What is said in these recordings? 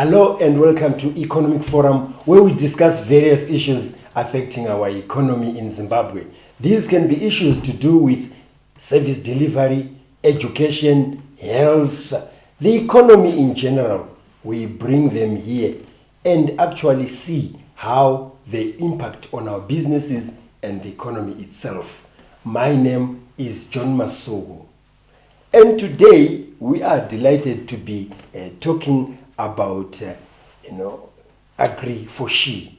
Hello and welcome to Economic Forum, where we discuss various issues affecting our economy in Zimbabwe. These can be issues to do with service delivery, education, health, the economy in general. We bring them here and actually see how they impact on our businesses and the economy itself. My name is John Masugu. And today we are delighted to be talking about, Agri4She.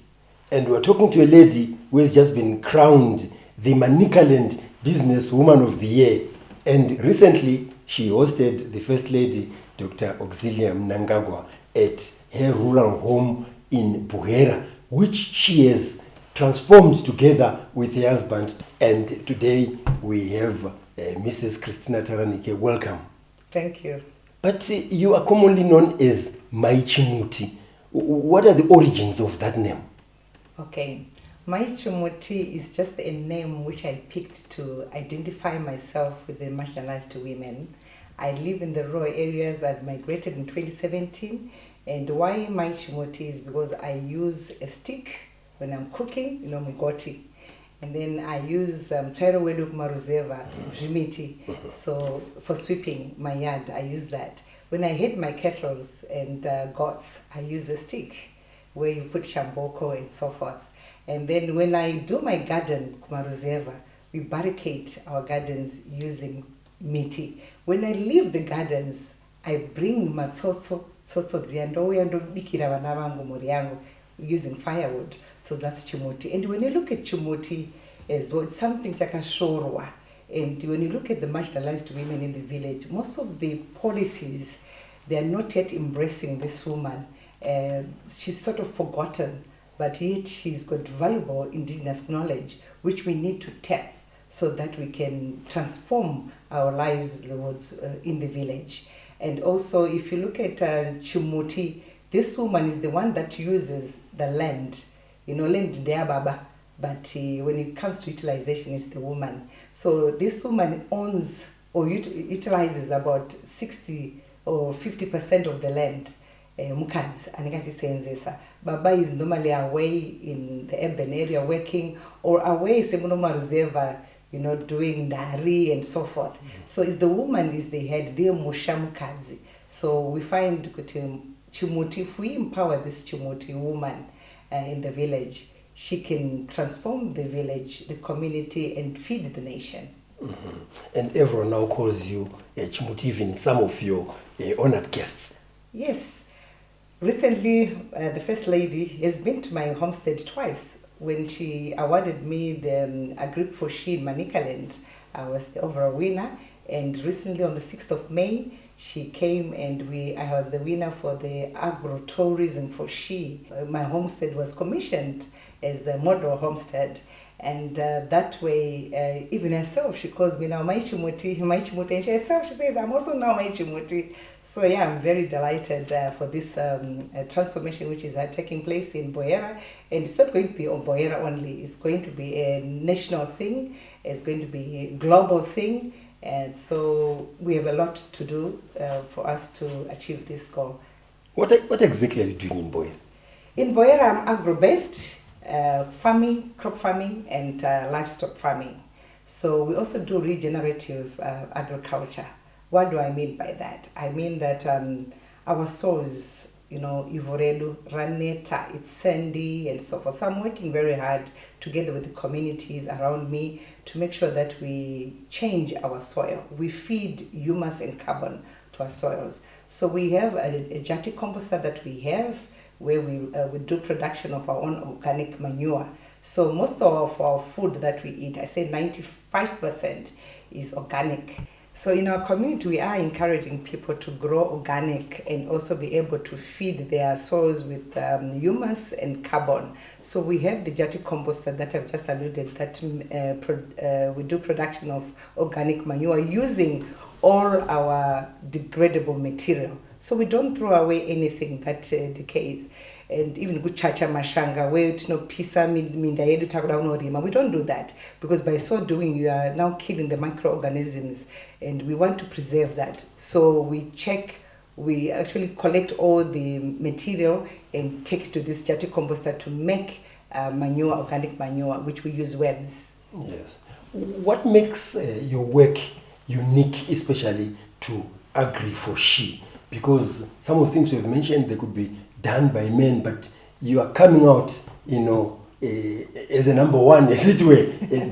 And we're talking to a lady who has just been crowned the Manicaland Business Woman of the Year. And recently she hosted the First Lady, Dr. Auxilia Mnangagwa, at her rural home in Buhera, which she has transformed together with her husband. And today we have Mrs. Christina Taranhike. Welcome. Thank you. But you are commonly known as Maichimuti. What are the origins of that name? Okay. Maichimuti is just a name which I picked to identify myself with the marginalized women. I live in the rural areas. I've migrated in 2017. And why Maichimuti is because I use a stick when I'm cooking, mugoti. And then I use Trairo Weduk Maruzeva, Jimiti. So for sweeping my yard, I use that. When I hit my kettles and goats, I use a stick where you put shamboko and so forth. And then when I do my garden, Maruzeva, we barricade our gardens using miti. When I leave the gardens, I bring matsotso, using firewood. So that's Chimuti. And when you look at Chimuti as well, it's something chakashorwa. And when you look at the marginalized women in the village, most of the policies, they are not yet embracing this woman. She's sort of forgotten, but yet she's got valuable indigenous knowledge, which we need to tap so that we can transform our lives in the village. And also, if you look at Chimuti, this woman is the one that uses the land. Land there, Baba. But when it comes to utilization, it's the woman. So this woman owns or utilizes about 60 or 50% of the land. Baba is normally away in the urban area working, or away doing dari and so forth. So it's the woman is the head, the mushamukazi. So we find Chimuti, if we empower this Chimuti woman in the village, she can transform the village, the community, and feed the nation. Mm-hmm. And everyone now calls you Chimuti, even some of your honored guests. Yes. Recently, the First Lady has been to my homestead twice. When she awarded me the Agri4She in Manicaland, I was the overall winner. And recently, on the 6th of May, she came and I was the winner for the agro-tourism for she. My homestead was commissioned as a model homestead. And that way, even herself, she calls me now Maichimuti, and she herself, she says, I'm also now Maichimuti. So yeah, I'm very delighted for this transformation which is taking place in Buhera. And it's not going to be on Buhera only. It's going to be a national thing. It's going to be a global thing. And so we have a lot to do for us to achieve this goal. What exactly are you doing in Buhera? In Buhera, I'm agro-based, farming, crop farming, and livestock farming. So we also do regenerative agriculture. What do I mean by that? I mean that our soils, Ivoredu, Raneta, it's sandy and so forth. So I'm working very hard together with the communities around me to make sure that we change our soil. We feed humus and carbon to our soils. So we have a jati composter that we have where we do production of our own organic manure. So most of our food that we eat, I say 95% is organic. So in our community, we are encouraging people to grow organic and also be able to feed their soils with humus and carbon. So we have the jati composter that I've just alluded that we do production of organic manure using all our degradable material. So we don't throw away anything that decays. And even kuchacha mashanga where pisa minda yedu takuda unorima, we don't do that, because by so doing you are now killing the microorganisms, and we want to preserve that. So we check we actually collect all the material and take it to this jati composter to make manure, organic manure, which we use webs. Yes. What makes your work unique, especially to Agri for She? Because some of the things you've mentioned, they could be done by men, but you are coming out, as a number one, as it were,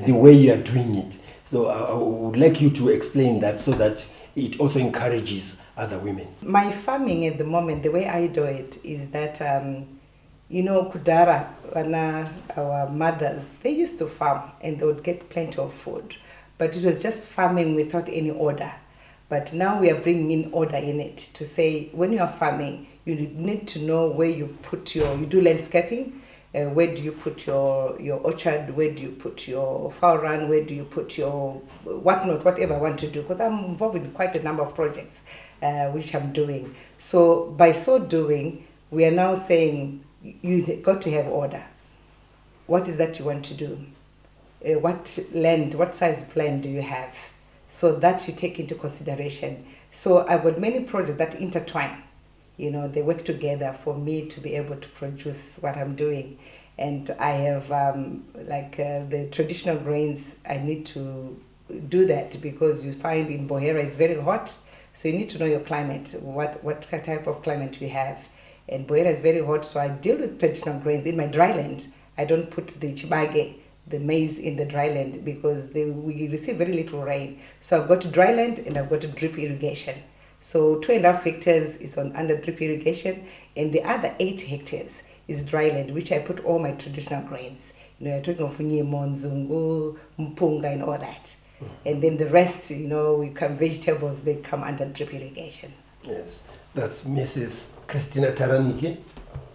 the way you are doing it. So I would like you to explain that so that it also encourages other women. My farming at the moment, the way I do it is that, Kudara, our mothers, they used to farm and they would get plenty of food. But it was just farming without any order. But now we are bringing in order in it to say, when you are farming, you need to know where you put you do landscaping, where do you put your orchard, where do you put your fowl run, where do you put your whatnot, whatever I want to do. Because I'm involved in quite a number of projects which I'm doing. So by so doing, we are now saying, you got to have order. What is that you want to do? What size of land do you have? So that you take into consideration. So I've got many projects that intertwine. They work together for me to be able to produce what I'm doing. And I have, the traditional grains, I need to do that because you find in Bohera it's very hot. So you need to know your climate, what type of climate you have. And Bohera is very hot, so I deal with traditional grains. In my dry land, I don't put the chibage, the maize, in the dry land because we receive very little rain. So I've got dry land and I've got drip irrigation. So 2.5 hectares is under drip irrigation, and the other 8 hectares is dry land, which I put all my traditional grains. You're talking of nyemo, nzungu, mpunga, and all that. And then the rest, we come vegetables, they come under drip irrigation. Yes, that's Mrs. Christina Taranhike,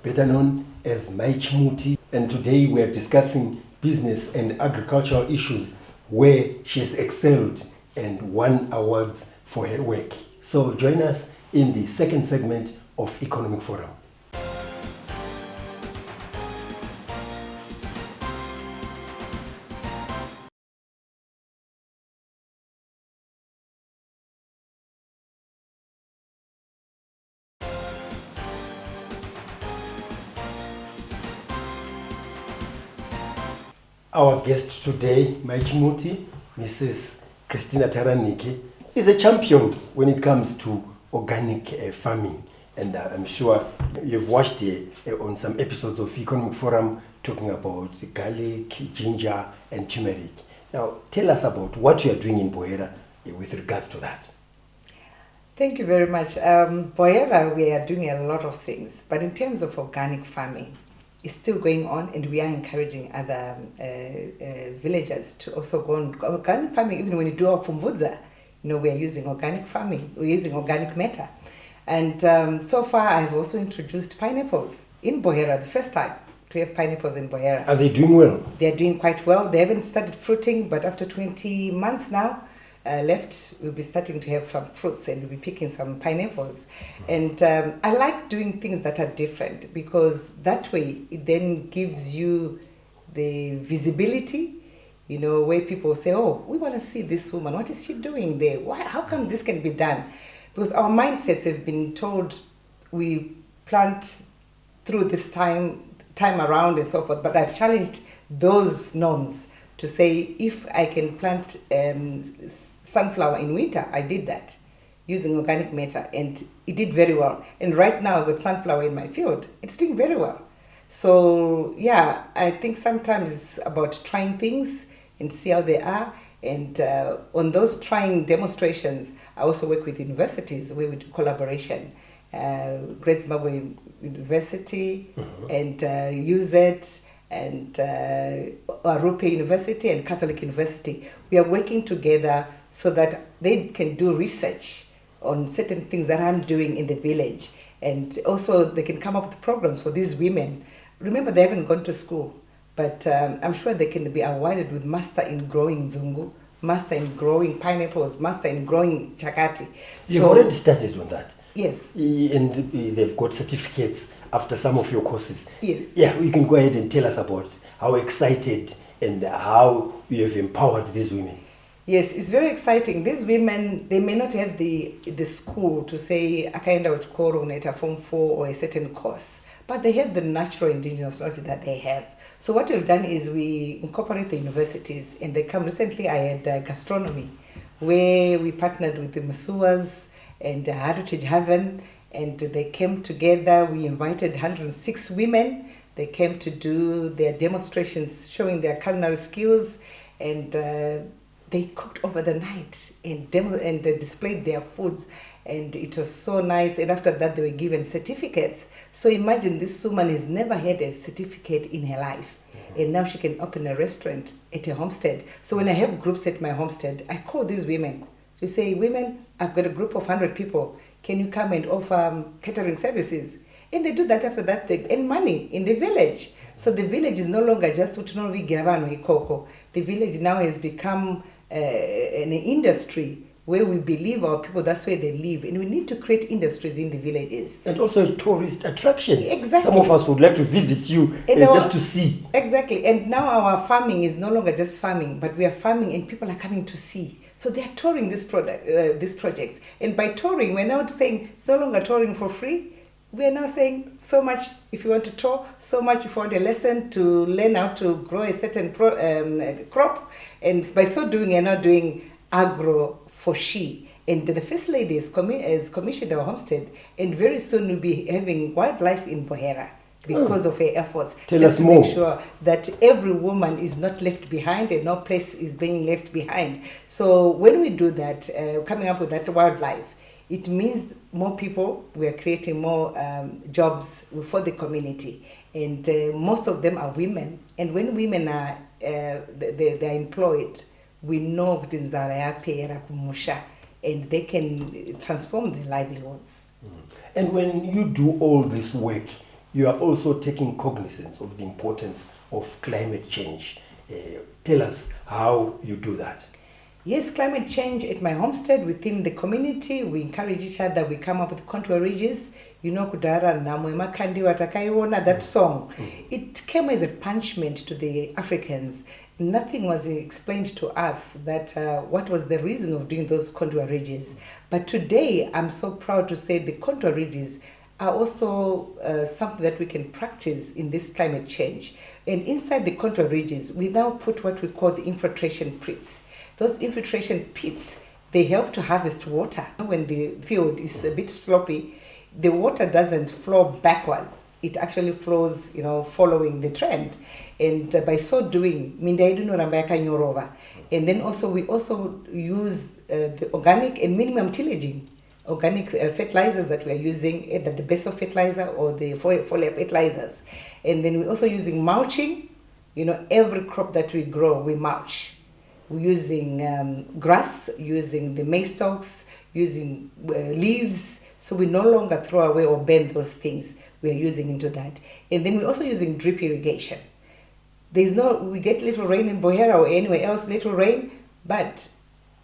better known as Maichimuti. And today we are discussing business and agricultural issues where she has excelled and won awards for her work. So join us in the second segment of Economic Forum. Our guest today, Maichimuti, Mrs. Christina Taranhike, is a champion when it comes to organic farming. And I'm sure you've watched on some episodes of Economic Forum talking about garlic, ginger, and turmeric. Now, tell us about what you are doing in Bohera with regards to that. Thank you very much. Bohera, we are doing a lot of things. But in terms of organic farming, it's still going on, and we are encouraging other villagers to also go on organic farming. Even when you do our Fumvudza, we are using organic farming. We're using organic matter. And so far, I've also introduced pineapples in Bohera, the first time to have pineapples in Bohera. Are they doing well? They're doing quite well. They haven't started fruiting, but after 20 months now left, we'll be starting to have some fruits and we'll be picking some pineapples. And I like doing things that are different because that way it then gives you the visibility, where people say, oh, we want to see this woman. What is she doing there? How come this can be done? Because our mindsets have been told we plant through this time around and so forth. But I've challenged those norms to say, if I can plant sunflower in winter, I did that using organic matter, and it did very well. And right now I've got sunflower in my field. It's doing very well. So yeah, I think sometimes it's about trying things and see how they are. And on those trying demonstrations, I also work with universities where we do collaboration. Great Zimbabwe University and UZ and Arupe University and Catholic University. We are working together so that they can do research on certain things that I'm doing in the village. And also they can come up with programs for these women. Remember, they haven't gone to school, but I'm sure they can be awarded with master in growing nzungu, master in growing pineapples, master in growing chakati. You've already started on that. Yes. And they've got certificates after some of your courses. Yes. Yeah, you can go ahead and tell us about how excited and how you have empowered these women. Yes, it's very exciting. These women, they may not have the school to say akaenda uchikoro unaita form 4 or a certain course, but they have the natural indigenous knowledge that they have. So what we've done is we incorporate the universities, and they come. Recently I had gastronomy, where we partnered with the Masuas and Heritage Haven, and they came together. We invited 106 women. They came to do their demonstrations showing their culinary skills, and they cooked over the night and they displayed their foods, and it was so nice. And after that, they were given certificates. So imagine, this woman has never had a certificate in her life, and now she can open a restaurant at a homestead. So when I have groups at my homestead, I call these women to say, women, I've got a group of 100 people. Can you come and offer catering services? And they do that. After that, they earn money in the village. So the village is no longer just Utunovi Giravano Ikoko. The village now has become an industry where we believe our people, that's where they live. And we need to create industries in the villages. And also a tourist attraction. Exactly. Some of us would like to visit you just to see. Exactly. And now our farming is no longer just farming, but we are farming and people are coming to see. So they are touring these projects. And by touring, we're now saying it's no longer touring for free. We are now saying so much if you want to tour, so much if you want a lesson to learn how to grow a certain crop. And by so doing, you're now doing agro for she. And the First Lady has commissioned our homestead, and very soon we'll be having wildlife in Bohera because of her efforts. Tell us more. Make sure that every woman is not left behind and no place is being left behind. So when we do that, coming up with that wildlife, it means more people, we are creating more jobs for the community. And most of them are women. And when women are they're employed, we know and they can transform their livelihoods. And when you do all this work, you are also taking cognizance of the importance of climate change. Tell us how you do that. Yes, climate change at my homestead, within the community, we encourage each other. We come up with contour ridges. You know, Kudara Namwema Kandi Watakaiwona, that song. It came as a punishment to the Africans. Nothing was explained to us that what was the reason of doing those contour ridges. But today, I'm so proud to say the contour ridges are also something that we can practice in this climate change. And inside the contour ridges, we now put what we call the infiltration pits. Those infiltration pits, they help to harvest water. When the field is a bit sloppy, the water doesn't flow backwards. It actually flows, following the trend. And by so doing, and then also we also use the organic and minimum tillaging, organic fertilizers that we are using, either the base of fertilizer or the foliar fertilizers. And then we're also using mulching. Every crop that we grow, we mulch. We're using grass, using the maize stalks, using leaves. So we no longer throw away or burn those things. We are using into that. And then we're also using drip irrigation. We get little rain in Bohera or anywhere else, little rain, but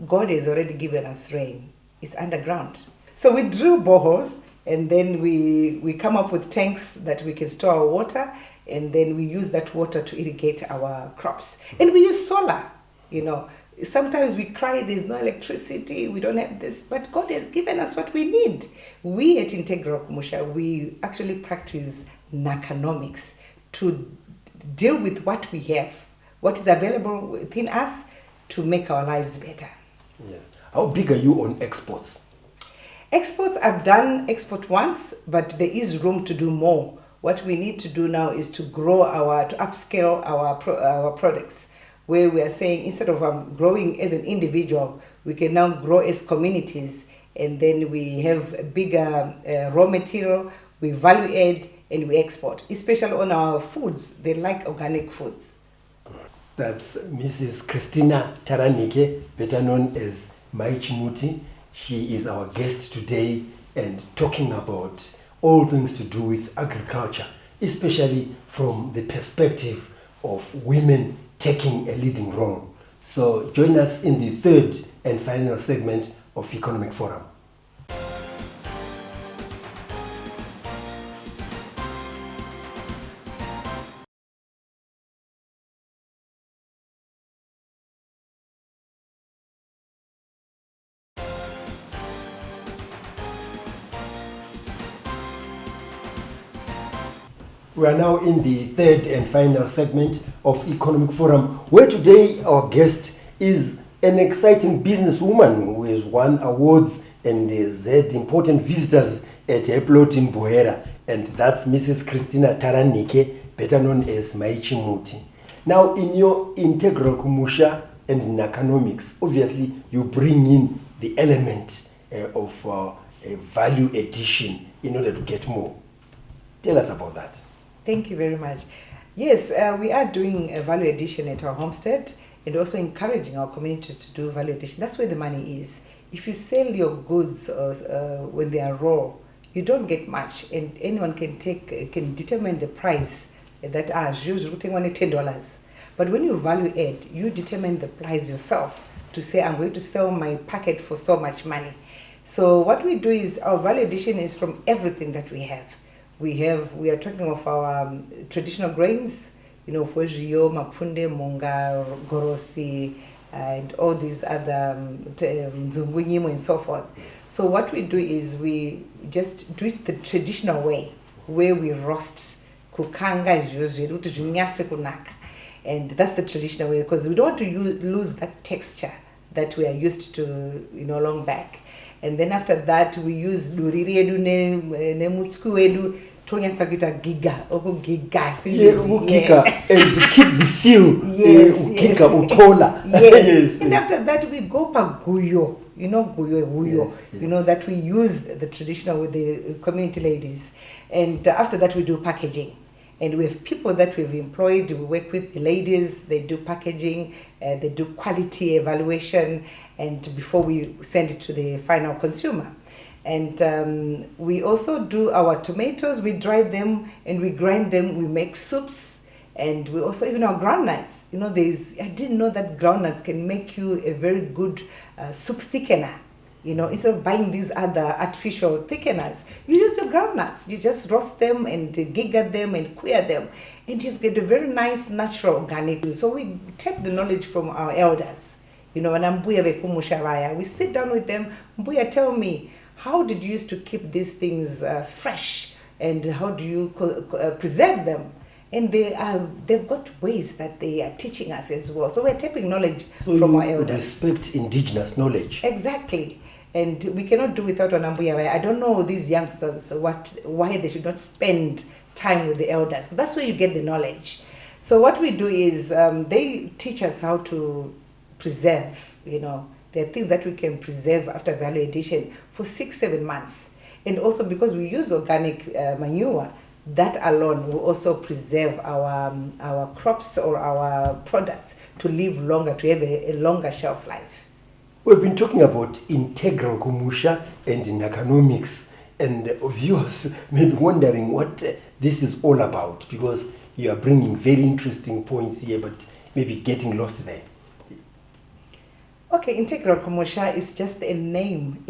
God has already given us rain. It's underground. So we drill boreholes, and then we come up with tanks that we can store our water, and then we use that water to irrigate our crops. And we use solar. Sometimes we cry there's no electricity, we don't have this, but God has given us what we need. We at Integral Kumusha, we actually practice naconomics to deal with what we have, what is available within us to make our lives better. Yes. How big are you on exports? Exports, I've done export once, but there is room to do more. What we need to do now is to grow to upscale our products, where we are saying instead of growing as an individual, we can now grow as communities, and then we have bigger raw material, we value add, and we export, especially on our foods. They like organic foods. That's Mrs. Christina Taranhike, better known as Maichimuti. She is our guest today and talking about all things to do with agriculture, especially from the perspective of women taking a leading role. So join us in the third and final segment of Economic Forum. We are now in the third and final segment of Economic Forum, where today our guest is an exciting businesswoman who has won awards and has had important visitors at her plot in Boera, and that's Mrs. Christina Taranhike, better known as Maichi Muti. Now, in your integral kumusha and in economics, obviously you bring in the element of a value addition in order to get more. Tell us about that. Thank you very much. Yes, we are doing a value addition at our homestead and also encouraging our communities to do value addition. That's where the money is. If you sell your goods when they are raw, you don't get much, and anyone can determine the price that usually $10. But when you value add, you determine the price yourself to say, I'm going to sell my packet for so much money. So what we do is our value addition is from everything that we have. We are talking of our traditional grains, fuerio, mapunde, monga, gorosi, and all these other nzungunyimo and so forth. So what we do is we just do it the traditional way, where we roast kukanga, and that's the traditional way, because we don't want to lose that texture that we are used to, long back. And then after that, we use luriri edu ne mutsku edu tonya sakita giga and to keep the feel. Yes. Utola. Yes. And after that, we go pa guyo. Guyo. Yes. That we use the traditional with the community ladies. And after that, we do packaging. And we have people that we've employed. We work with the ladies. They do packaging. They do quality evaluation. And before we send it to the final consumer. And we also do our tomatoes. We dry them and we grind them. We make soups. And we also, even our groundnuts. I didn't know that groundnuts can make you a very good soup thickener. Instead of buying these other artificial thickeners, you use your groundnuts. You just roast them and giga them and queer them. And you get a very nice, natural, organic. So we take the knowledge from our elders. We sit down with them. Mbuya, tell me, how did you used to keep these things fresh? And how do you preserve them? And they've got ways that they are teaching us as well. So we're taking knowledge from our elders. Respect indigenous knowledge. Exactly. And we cannot do without Onambuya. I don't know these youngsters why they should not spend time with the elders. But that's where you get the knowledge. So what we do is they teach us how to preserve. There are things that we can preserve after value addition for 6-7 months. And also because we use organic manure, that alone will also preserve our crops or our products to live longer, to have a longer shelf life. We've been talking about integral kumusha and in economics, and viewers may be wondering what this is all about, because you are bringing very interesting points here, but maybe getting lost there. Okay, integral kumusha is just a name,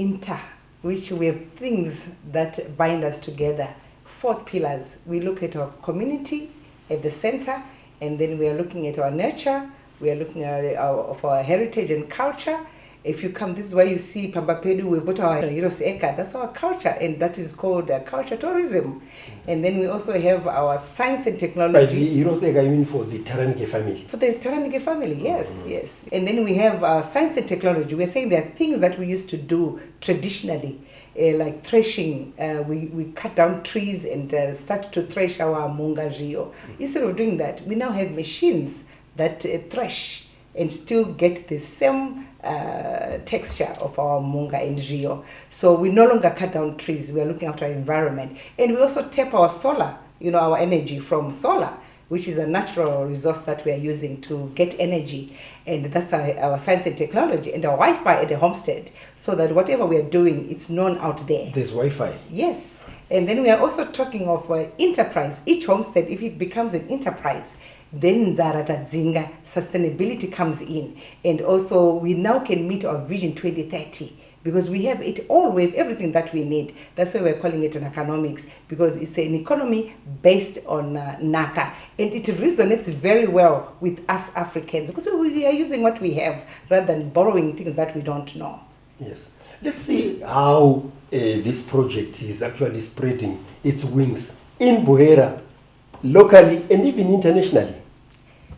which we have things that bind us together. 4 pillars. We look at our community at the center, and then we are looking at our nurture. We are looking at our heritage and culture. If you come, this is where you see Pambapedu, we've got our Euros Eka, that's our culture, and that is called culture tourism. And then we also have our science and technology. By the Euros Eka, you mean for the Taranhike family? For the Taranhike family, yes, yes. And then we have our science and technology. We're saying there are things that we used to do traditionally, like threshing. We cut down trees and start to thresh our munga rio. Instead of doing that, we now have machines that thresh and still get the same texture of our munga and rio. So we no longer cut down trees. We are looking after our environment. And we also tap our solar, our energy from solar, which is a natural resource that we are using to get energy. And that's our science and technology and our Wi-Fi at the homestead, so that whatever we are doing, it's known out there. There's Wi-Fi. Yes. And then we are also talking of enterprise. Each homestead, if it becomes an enterprise, then Zaratadzinga sustainability comes in. And also we now can meet our Vision 2030. Because we have it all, we have everything that we need. That's why we're calling it an economics, because it's an economy based on NACA. And it resonates very well with us Africans, because we are using what we have rather than borrowing things that we don't know. Yes. Let's see how this project is actually spreading its wings in Boera. locally and even internationally?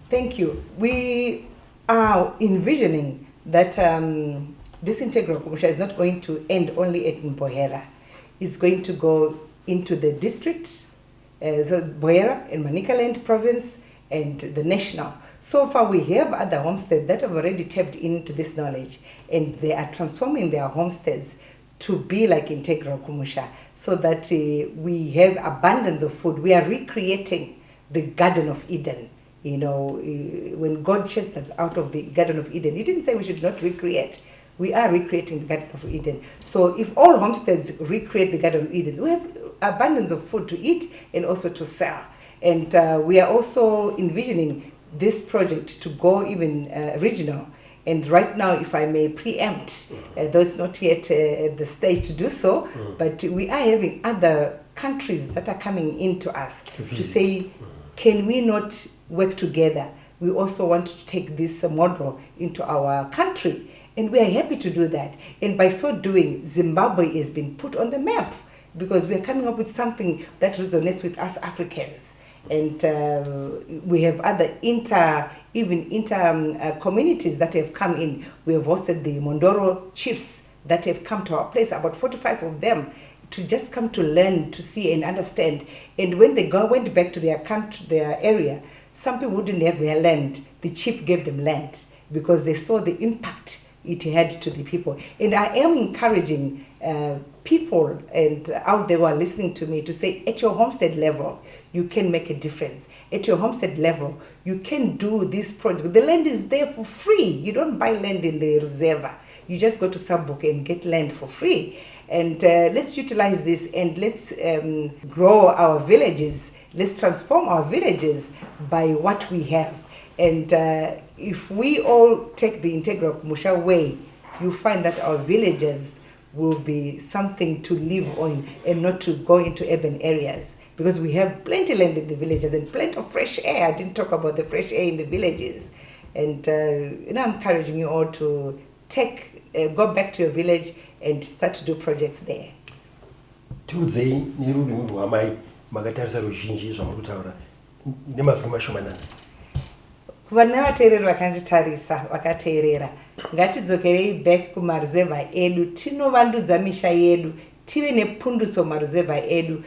Thank you. We are envisioning that this integral Kumusha is not going to end only at Mbohera. It's going to go into the district, so Bohera and Manicaland province, and the national. So far, we have other homesteads that have already tapped into this knowledge, and they are transforming their homesteads to be like integral Kumusha, so that we have abundance of food. We are recreating the Garden of Eden. You know, when God chased us out of the Garden of Eden, He didn't say we should not recreate. We are recreating the Garden of Eden. So if all homesteads recreate the Garden of Eden, we have abundance of food to eat and also to sell. And we are also envisioning this project to go even regional. And right now, if I may preempt, though it's not yet at the stage to do so, but we are having other countries that are coming into us to say, can we not work together? We also want to take this model into our country. And we are happy to do that. And by so doing, Zimbabwe has been put on the map because we are coming up with something that resonates with us Africans. And we have other communities that have come in. We have hosted the Mondoro chiefs that have come to our place, about 45 of them, to just come to learn, to see and understand. And when they went back to their country, their area, some people wouldn't have their land. The chief gave them land because they saw the impact it had to the people. And I am encouraging people and out there who are listening to me to say, at your homestead level, you can make a difference. At your homestead level, you can do this project. The land is there for free. You don't buy land in the reserve. You just go to Subbook and get land for free. And let's utilize this and let's grow our villages. Let's transform our villages by what we have. And if we all take the integral Kumusha way, you find that our villages will be something to live on and not to go into urban areas. Because we have plenty land in the villages and plenty of fresh air. I didn't talk about the fresh air in the villages. And I'm encouraging you all to go back to your village and start to do projects there. Tiudzei nerurimi rwamai makatarisa ruzhinji zvamurikutaura nemazwi mashomanana. Vana vateereri vakanditarisa vakateerera, ngatidzokerei back kumaruzevha edu, tinovandudza misha yedu, tive nepundutso maruzevha edu,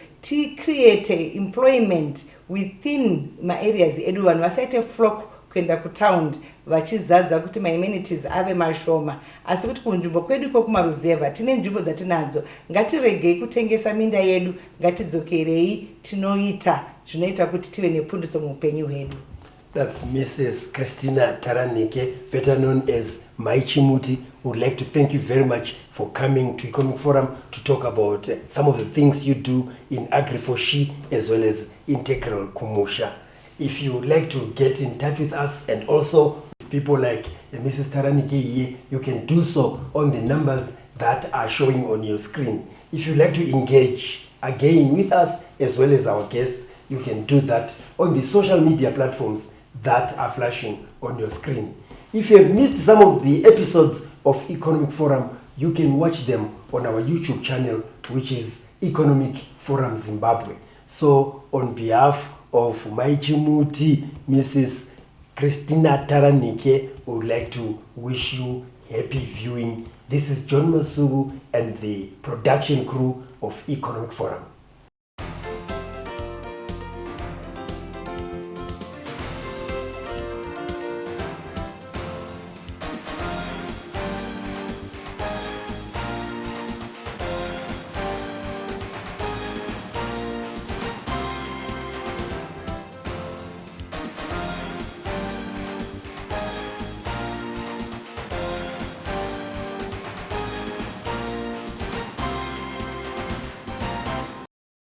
create employment within maareas edu, vanhu vasaite flock kuenda kutaundi vachizadza kuti maamenities ave mashoma, asi kuti kunzvimbo kwedu iko kumaruzevha tine nzvimbo dzatinadzo. Ngatiregei kutengesa minda yedu, ngatidzokerei tinoita zvinoita kuti tive nepundutso muupenyu hwedu. That's Mrs. Christina Taranhike, better known as Maichimuti. Would like to thank you very much for coming to Economic Forum to talk about some of the things you do in Agri4She as well as Integral Kumusha. If you would like to get in touch with us and also people like Mrs. Taranhike here, you can do so on the numbers that are showing on your screen. If you'd like to engage again with us as well as our guests, you can do that on the social media platforms that are flashing on your screen. If you have missed some of the episodes of Economic Forum, you can watch them on our YouTube channel, which is Economic Forum Zimbabwe. So on behalf of Maichimuti, Mrs. Christina Taranhike, we would like to wish you happy viewing. This is John Masugu and the production crew of Economic Forum.